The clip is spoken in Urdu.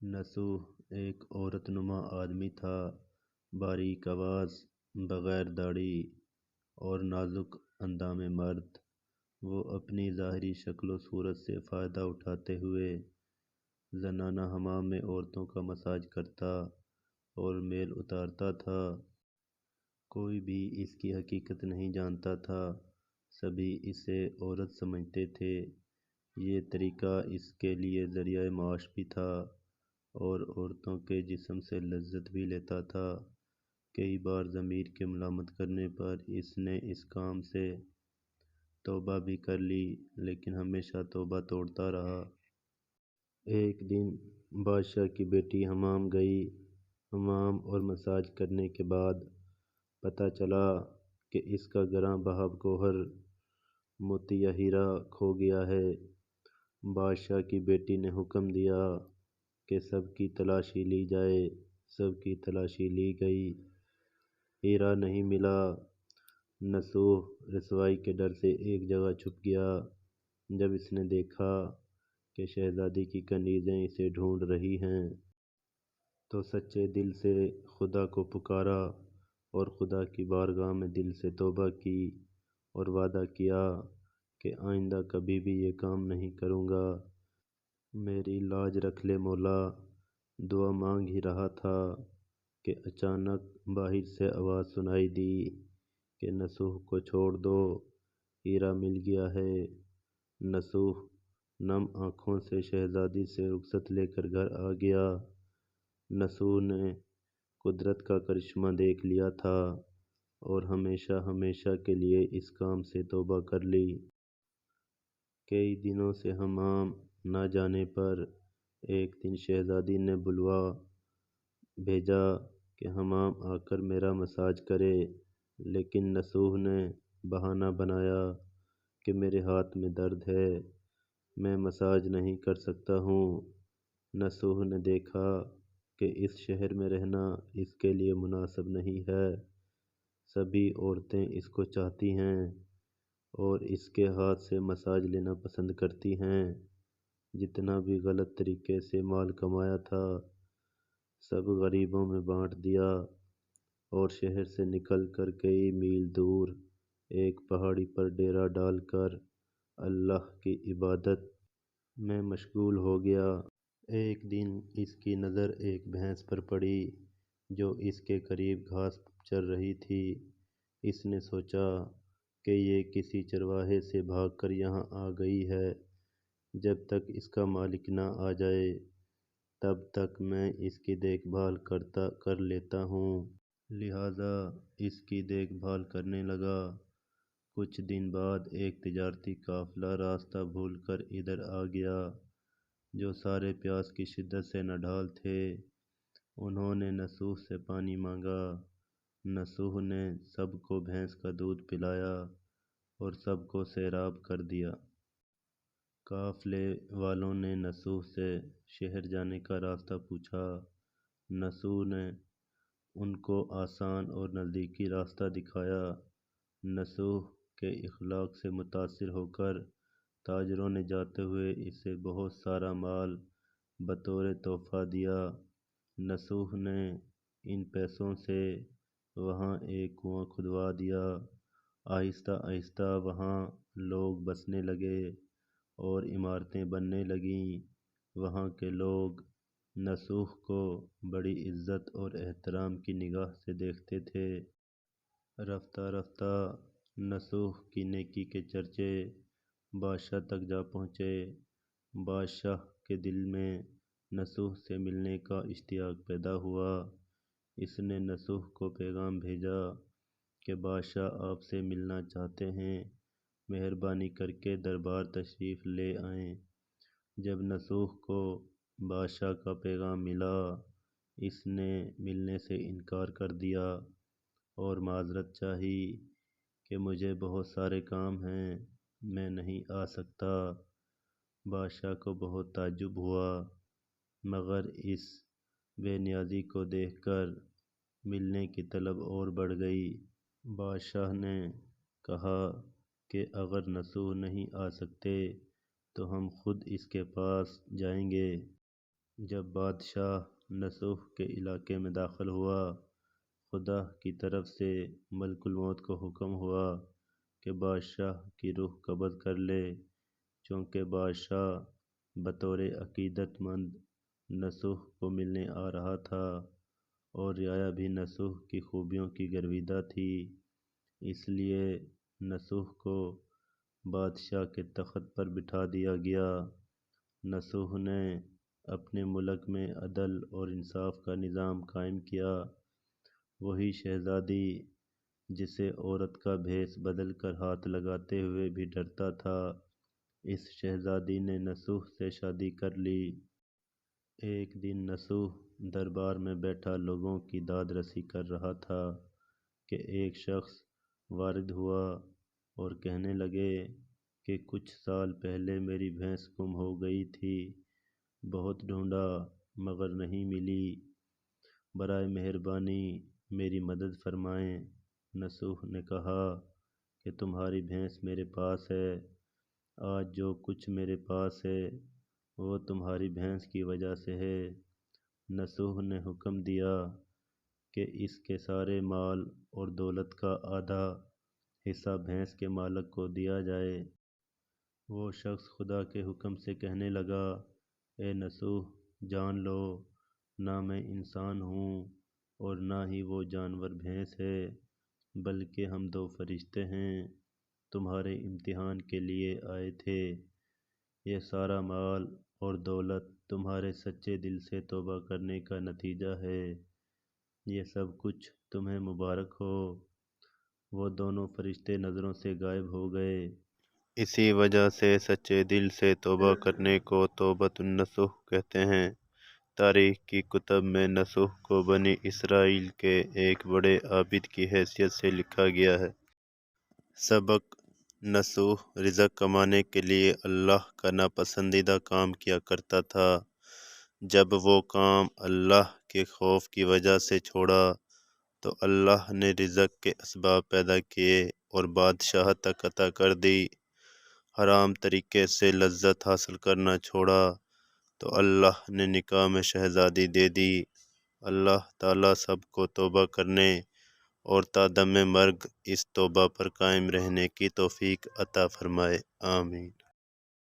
نصوح ایک عورت نما آدمی تھا، باریک آواز، بغیر داڑھی اور نازک اندام مرد۔ وہ اپنی ظاہری شکل و صورت سے فائدہ اٹھاتے ہوئے زنانہ حمام میں عورتوں کا مساج کرتا اور میل اتارتا تھا۔ کوئی بھی اس کی حقیقت نہیں جانتا تھا، سبھی اسے عورت سمجھتے تھے۔ یہ طریقہ اس کے لیے ذریعہ معاش بھی تھا اور عورتوں کے جسم سے لذت بھی لیتا تھا۔ کئی بار ضمیر کے ملامت کرنے پر اس نے اس کام سے توبہ بھی کر لی، لیکن ہمیشہ توبہ توڑتا رہا۔ ایک دن بادشاہ کی بیٹی حمام گئی۔ حمام اور مساج کرنے کے بعد پتہ چلا کہ اس کا گراں بہا گوہر موتی ہیرا کھو گیا ہے۔ بادشاہ کی بیٹی نے حکم دیا کہ سب کی تلاشی لی جائے۔ سب کی تلاشی لی گئی، ہیرا نہیں ملا۔ نصوح رسوائی کے ڈر سے ایک جگہ چھپ گیا۔ جب اس نے دیکھا کہ شہزادی کی کنیزیں اسے ڈھونڈ رہی ہیں تو سچے دل سے خدا کو پکارا اور خدا کی بارگاہ میں دل سے توبہ کی اور وعدہ کیا کہ آئندہ کبھی بھی یہ کام نہیں کروں گا۔ میری لاج رکھ لے مولا۔ دعا مانگ ہی رہا تھا کہ اچانک باہر سے آواز سنائی دی کہ نصوح کو چھوڑ دو، ہیرا مل گیا ہے۔ نصوح نم آنکھوں سے شہزادی سے رخصت لے کر گھر آ گیا۔ نصوح نے قدرت کا کرشمہ دیکھ لیا تھا اور ہمیشہ ہمیشہ کے لیے اس کام سے توبہ کر لی۔ کئی دنوں سے حمام نہ جانے پر ایک دن شہزادی نے بلوا بھیجا کہ حمام آ کر میرا مساج کرے، لیکن نصوح نے بہانہ بنایا کہ میرے ہاتھ میں درد ہے، میں مساج نہیں کر سکتا ہوں۔ نصوح نے دیکھا کہ اس شہر میں رہنا اس کے لیے مناسب نہیں ہے۔ سبھی عورتیں اس کو چاہتی ہیں اور اس کے ہاتھ سے مساج لینا پسند کرتی ہیں۔ جتنا بھی غلط طریقے سے مال کمایا تھا سب غریبوں میں بانٹ دیا اور شہر سے نکل کر کئی میل دور ایک پہاڑی پر ڈیرا ڈال کر اللہ کی عبادت میں مشغول ہو گیا۔ ایک دن اس کی نظر ایک بھینس پر پڑی جو اس کے قریب گھاس چر رہی تھی۔ اس نے سوچا کہ یہ کسی چرواہے سے بھاگ کر یہاں آ گئی ہے۔ جب تک اس کا مالک نہ آ جائے تب تک میں اس کی دیکھ بھال کر لیتا ہوں۔ لہٰذا اس کی دیکھ بھال کرنے لگا۔ کچھ دن بعد ایک تجارتی قافلہ راستہ بھول کر ادھر آ گیا جو سارے پیاس کی شدت سے نڈھال تھے۔ انہوں نے نصوح سے پانی مانگا۔ نصوح نے سب کو بھینس کا دودھ پلایا اور سب کو سیراب کر دیا۔ قافلے والوں نے نصوح سے شہر جانے کا راستہ پوچھا۔ نصوح نے ان کو آسان اور نزدیکی راستہ دکھایا۔ نصوح کے اخلاق سے متاثر ہو کر تاجروں نے جاتے ہوئے اسے بہت سارا مال بطور تحفہ دیا۔ نصوح نے ان پیسوں سے وہاں ایک کنواں کھدوا دیا۔ آہستہ آہستہ وہاں لوگ بسنے لگے اور عمارتیں بننے لگیں۔ وہاں کے لوگ نصوح کو بڑی عزت اور احترام کی نگاہ سے دیکھتے تھے۔ رفتہ رفتہ نصوح کی نیکی کے چرچے بادشاہ تک جا پہنچے۔ بادشاہ کے دل میں نصوح سے ملنے کا اشتیاق پیدا ہوا۔ اس نے نصوح کو پیغام بھیجا کہ بادشاہ آپ سے ملنا چاہتے ہیں، مہربانی کر کے دربار تشریف لے آئیں۔ جب نصوح کو بادشاہ کا پیغام ملا اس نے ملنے سے انکار کر دیا اور معذرت چاہی کہ مجھے بہت سارے کام ہیں، میں نہیں آ سکتا۔ بادشاہ کو بہت تعجب ہوا، مگر اس بے نیازی کو دیکھ کر ملنے کی طلب اور بڑھ گئی۔ بادشاہ نے کہا کہ اگر نصوح نہیں آ سکتے تو ہم خود اس کے پاس جائیں گے۔ جب بادشاہ نصوح کے علاقے میں داخل ہوا، خدا کی طرف سے ملک الموت کو حکم ہوا کہ بادشاہ کی روح قبض کر لے، چونکہ بادشاہ بطور عقیدت مند نصوح کو ملنے آ رہا تھا، اور رعایا بھی نصوح کی خوبیوں کی گرویدہ تھی۔ اس لیے نصوح کو بادشاہ کے تخت پر بٹھا دیا گیا۔ نصوح نے اپنے ملک میں عدل اور انصاف کا نظام قائم کیا۔ وہی شہزادی جسے عورت کا بھیس بدل کر ہاتھ لگاتے ہوئے بھی ڈرتا تھا، اس شہزادی نے نصوح سے شادی کر لی۔ ایک دن نصوح دربار میں بیٹھا لوگوں کی داد رسی کر رہا تھا کہ ایک شخص وارد ہوا اور کہنے لگے کہ کچھ سال پہلے میری بھینس گم ہو گئی تھی، بہت ڈھونڈا مگر نہیں ملی، برائے مہربانی میری مدد فرمائیں۔ نصوح نے کہا کہ تمہاری بھینس میرے پاس ہے، آج جو کچھ میرے پاس ہے وہ تمہاری بھینس کی وجہ سے ہے۔ نصوح نے حکم دیا کہ اس کے سارے مال اور دولت کا آدھا حصہ بھینس کے مالک کو دیا جائے۔ وہ شخص خدا کے حکم سے کہنے لگا، اے نصوح، جان لو، نہ میں انسان ہوں اور نہ ہی وہ جانور بھینس ہے، بلکہ ہم دو فرشتے ہیں، تمہارے امتحان کے لیے آئے تھے۔ یہ سارا مال اور دولت تمہارے سچے دل سے توبہ کرنے کا نتیجہ ہے، یہ سب کچھ تمہیں مبارک ہو۔ وہ دونوں فرشتے نظروں سے غائب ہو گئے۔ اسی وجہ سے سچے دل سے توبہ کرنے کو توبۃ النصوح کہتے ہیں۔ تاریخ کی کتب میں نصوح کو بنی اسرائیل کے ایک بڑے عابد کی حیثیت سے لکھا گیا ہے۔ سبق: نصوح رزق کمانے کے لیے اللہ کا ناپسندیدہ کام کیا کرتا تھا۔ جب وہ کام اللہ کے خوف کی وجہ سے چھوڑا تو اللہ نے رزق کے اسباب پیدا کیے اور بادشاہت عطا کر دی۔ حرام طریقے سے لذت حاصل کرنا چھوڑا تو اللہ نے نکاح میں شہزادی دے دی۔ اللہ تعالیٰ سب کو توبہ کرنے اور تا دم مرگ اس توبہ پر قائم رہنے کی توفیق عطا فرمائے، آمین۔